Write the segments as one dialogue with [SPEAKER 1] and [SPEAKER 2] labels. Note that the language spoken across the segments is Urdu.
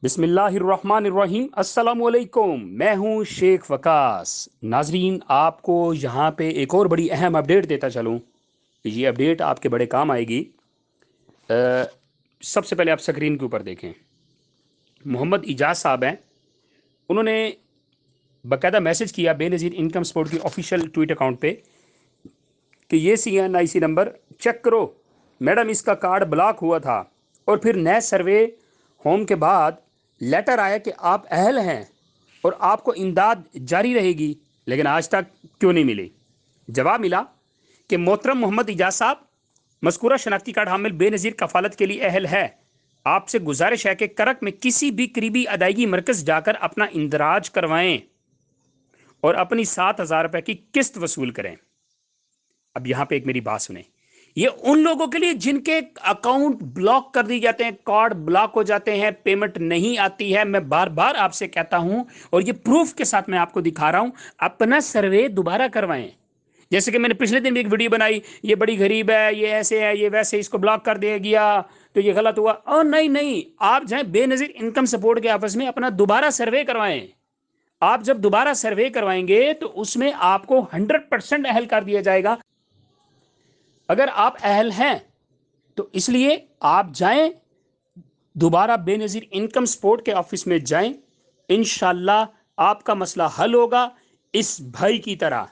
[SPEAKER 1] بسم اللہ الرحمن الرحیم۔ السلام علیکم، میں ہوں شیخ وقاص۔ ناظرین، آپ کو یہاں پہ ایک اور بڑی اہم اپڈیٹ دیتا چلوں، یہ اپڈیٹ آپ کے بڑے کام آئے گی۔ سب سے پہلے آپ سکرین کے اوپر دیکھیں، محمد اجاز صاحب ہیں، انہوں نے باقاعدہ میسج کیا بے نظیر انکم سپورٹ کی آفیشیل ٹویٹ اکاؤنٹ پہ کہ یہ CNIC نمبر چیک کرو میڈم، اس کا کارڈ بلاک ہوا تھا اور پھر نئے سروے ہوم کے بعد لیٹر آیا کہ آپ اہل ہیں اور آپ کو امداد جاری رہے گی، لیکن آج تک کیوں نہیں ملی؟ جواب ملا کہ محترم محمد اجاز صاحب، مذکورہ شناختی کارڈ حامل بے نظیر کفالت کے لیے اہل ہے۔ آپ سے گزارش ہے کہ کرک میں کسی بھی قریبی ادائیگی مرکز جا کر اپنا اندراج کروائیں اور اپنی 7,000 روپے کی قسط وصول کریں۔ اب یہاں پہ ایک میری بات سنیں، یہ ان لوگوں کے لیے جن کے اکاؤنٹ بلاک کر دی جاتے ہیں، کارڈ بلاک ہو جاتے ہیں، پیمنٹ نہیں آتی ہے۔ میں بار بار آپ سے کہتا ہوں اور یہ پروف کے ساتھ میں آپ کو دکھا رہا ہوں، اپنا سروے دوبارہ کروائیں۔ جیسے کہ میں نے پچھلے دن بھی ایک ویڈیو بنائی، یہ بڑی غریب ہے، یہ ایسے ہے، یہ ویسے، اس کو بلاک کر دیا گیا تو یہ غلط ہوا۔ اور نہیں، آپ جائیں بے نظیر انکم سپورٹ کے آفس میں اپنا دوبارہ سروے کروائیں۔ آپ جب دوبارہ سروے کروائیں گے تو اس میں آپ کو 100% اہل کر دیا جائے گا اگر آپ اہل ہیں تو۔ اس لیے آپ جائیں دوبارہ بے نظیر انکم سپورٹ کے آفس میں جائیں، انشاءاللہ آپ کا مسئلہ حل ہوگا اس بھائی کی طرح۔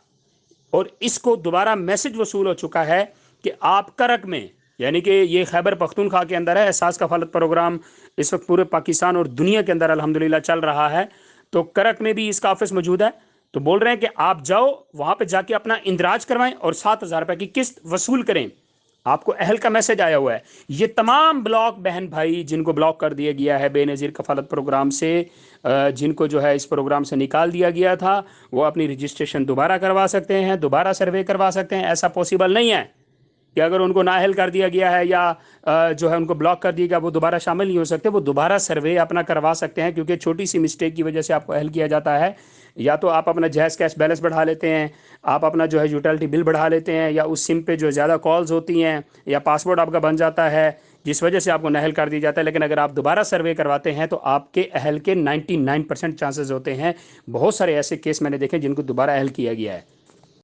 [SPEAKER 1] اور اس کو دوبارہ میسج وصول ہو چکا ہے کہ آپ کرک میں، یعنی کہ یہ خیبر پختونخوا کے اندر ہے، احساس کفالت پروگرام اس وقت پورے پاکستان اور دنیا کے اندر الحمدللہ چل رہا ہے، تو کرک میں بھی اس کا آفس موجود ہے۔ تو بول رہے ہیں کہ آپ جاؤ وہاں پہ جا کے اپنا اندراج کروائیں اور 7,000 روپے کی قسط وصول کریں۔ آپ کو اہل کا میسج آیا ہوا ہے۔ یہ تمام بلاک بہن بھائی جن کو بلاک کر دیا گیا ہے بے نظیر کفالت پروگرام سے، جن کو جو ہے اس پروگرام سے نکال دیا گیا تھا، وہ اپنی رجسٹریشن دوبارہ کروا سکتے ہیں، دوبارہ سروے کروا سکتے ہیں۔ ایسا پاسبل نہیں ہے کہ اگر ان کو نااہل کر دیا گیا ہے یا جو ہے ان کو بلاک کر دیا گیا وہ دوبارہ شامل نہیں ہو سکتے۔ وہ دوبارہ سروے اپنا کروا سکتے ہیں، کیونکہ چھوٹی سی مسٹیک کی وجہ سے آپ کو اہل کیا جاتا ہے۔ یا تو آپ اپنا جائز کیش بیلنس بڑھا لیتے ہیں، آپ اپنا جو ہے یوٹیلٹی بل بڑھا لیتے ہیں، یا اس سم پہ جو زیادہ کالز ہوتی ہیں، یا پاسورڈ آپ کا بن جاتا ہے جس وجہ سے آپ کو نااہل کر دیا جاتا ہے۔ لیکن اگر آپ دوبارہ سروے کرواتے ہیں تو آپ کے اہل کے 99% چانسز ہوتے ہیں۔ بہت سارے ایسے کیس میں نے دیکھے جن کو دوبارہ اہل کیا گیا ہے۔